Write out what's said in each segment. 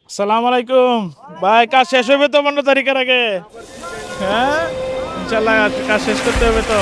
আসসালামু আলাইকুম ভাই, কাজ শেষ হবে তো 15 তারিখের আগে? হ্যাঁ, ইনশাল্লাহ কাজ শেষ করতে হবে তো।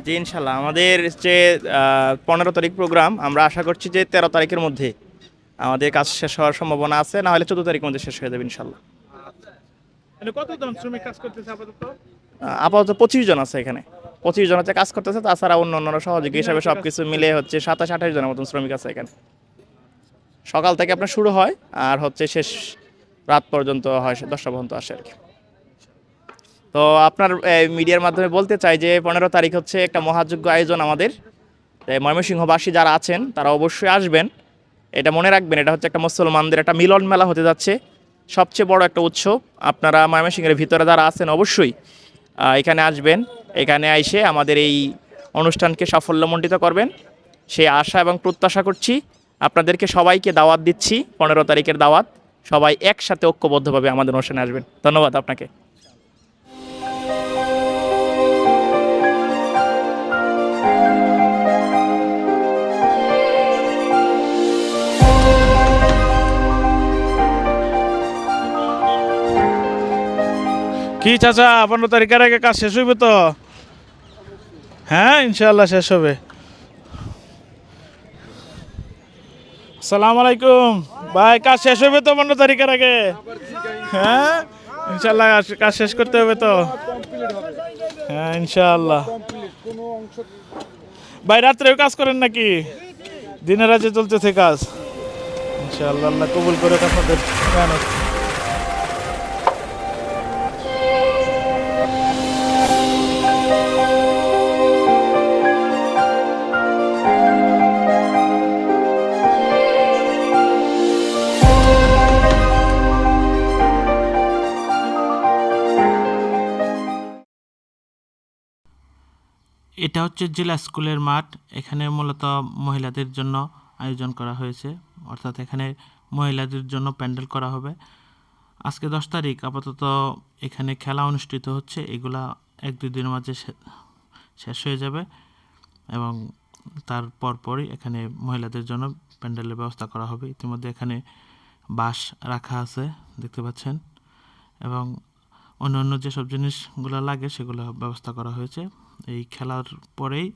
জি ইনশাল্লাহ আমাদের যে 15 তারিখ প্রোগ্রাম, আমরা আশা করছি যে 13 তারিখের মধ্যে আমাদের কাজ শেষ হওয়ার সম্ভাবনা আছে, না হলে 14 তারিখের মধ্যে শেষ হয়ে যাবে ইনশাল্লাহ। কতজন শ্রমিক কাজ করতেছে আপাতত? আপাতত 25 জন আছে এখানে, 25 জন হচ্ছে কাজ করতেছে, তাছাড়া অন্য অন্যরা সহযোগী হিসাবে দিনারিতে কাজ সবকিছু করতেছে? মিলে হচ্ছে 27-28 জনের মতন শ্রমিক আছে এখানে। সকাল থেকে আপনার শুরু হয় আর হচ্ছে শেষ রাত পর্যন্ত হয়, 10টা পর্যন্ত আসে আর কি। তো আপনার মিডিয়ার মাধ্যমে বলতে চাই যে 15 তারিখ হচ্ছে একটা মহাযজ্ঞ আয়োজন আমাদের। ময়মনসিংহবাসী যারা আছেন তারা অবশ্যই আসবেন। এটা মনে রাখবেন, এটা হচ্ছে একটা মুসলমানদের একটা মিলন মেলা হতে যাচ্ছে, সবচেয়ে বড় একটা উৎসব। আপনারা ময়মনসিংহের ভিতরে যারা আছেন অবশ্যই এখানে আসবেন। এখানে এসে আমাদের এই অনুষ্ঠানকে সাফল্যমণ্ডিত করবেন, সেই আশা এবং প্রত্যাশা করছি। আপনাদেরকে সবাইকে দাওয়াত দিচ্ছি, 15 তারিখের দাওয়াত। সবাই একসাথে ঐক্যবদ্ধভাবে আমাদের অনুষ্ঠানে আসবেন। ধন্যবাদ আপনাকে। কি চাচা, 15 তারিখের আগে কাজ শেষ হইবে তো? হ্যাঁ, ইনশাল্লাহ শেষ হবে। আসসালামু আলাইকুম ভাই, কাজ শেষ হবে তো 15 তারিখের আগে? হ্যাঁ, ইনশাল্লাহ কাজ শেষ করতে হবে তো। হ্যাঁ, ইনশাল্লাহ। ভাই, রাত্রেও কাজ করেন নাকি? দিনে রাতে চলতেছে কাজ? ইনশাআল্লাহ, আল্লাহ কবুল করে আপনাদের মেহনত। এটা হচ্ছে জেলা স্কুলের মাঠ। এখানে মূলত মহিলাদের জন্য আয়োজন করা হয়েছে, অর্থাৎ এখানে মহিলাদের জন্য প্যান্ডেল করা হবে। আজকে 10 তারিখ, আপাতত এখানে খেলা অনুষ্ঠিত হচ্ছে, এগুলা 1-2 দিনের মাঝে শেষ হয়ে যাবে এবং তার পরপরই এখানে মহিলাদের জন্য প্যান্ডেলের ব্যবস্থা করা হবে। ইতিমধ্যে এখানে বাঁশ রাখা আছে, দেখতে পাচ্ছেন, এবং অন্য অন্য যেসব জিনিসগুলো লাগে সেগুলো ব্যবস্থা করা হয়েছে। এই খেলার পরেই